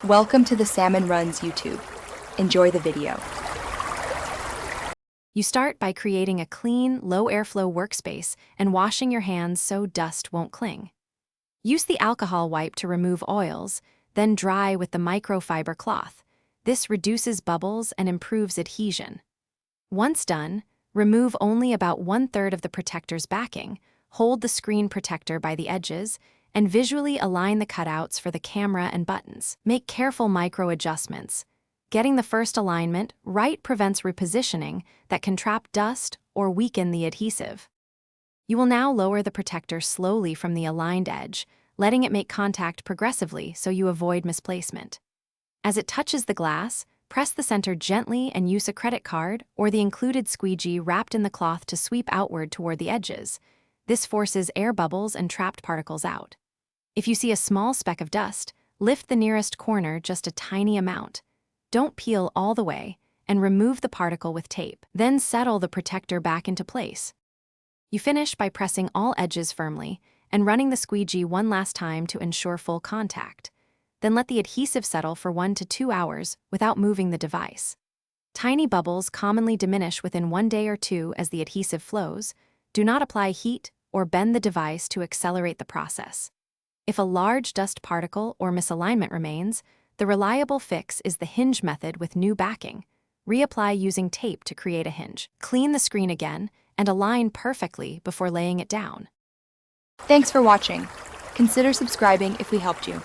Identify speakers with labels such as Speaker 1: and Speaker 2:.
Speaker 1: Welcome to the Salmon Runs YouTube. Enjoy the video.
Speaker 2: You start by creating a clean, low airflow workspace and washing your hands so dust won't cling. Use the alcohol wipe to remove oils, then dry with the microfiber cloth. This reduces bubbles and improves adhesion. Once done, remove only about 1/3 of the protector's backing, hold the screen protector by the edges, and visually align the cutouts for the camera and buttons. Make careful micro adjustments. Getting the first alignment right prevents repositioning that can trap dust or weaken the adhesive. You will now lower the protector slowly from the aligned edge, letting it make contact progressively so you avoid misplacement. As it touches the glass, press the center gently and use a credit card or the included squeegee wrapped in the cloth to sweep outward toward the edges. This forces air bubbles and trapped particles out. If you see a small speck of dust, lift the nearest corner just a tiny amount. Don't peel all the way, and remove the particle with tape. Then settle the protector back into place. You finish by pressing all edges firmly and running the squeegee one last time to ensure full contact. Then let the adhesive settle for 1 to 2 hours without moving the device. Tiny bubbles commonly diminish within 1 day or 2 as the adhesive flows. Do not apply heat or bend the device to accelerate the process. If a large dust particle or misalignment remains, the reliable fix is the hinge method with new backing. Reapply using tape to create a hinge. Clean the screen again and align perfectly before laying it down.
Speaker 1: Thanks for watching. Consider subscribing if we helped you.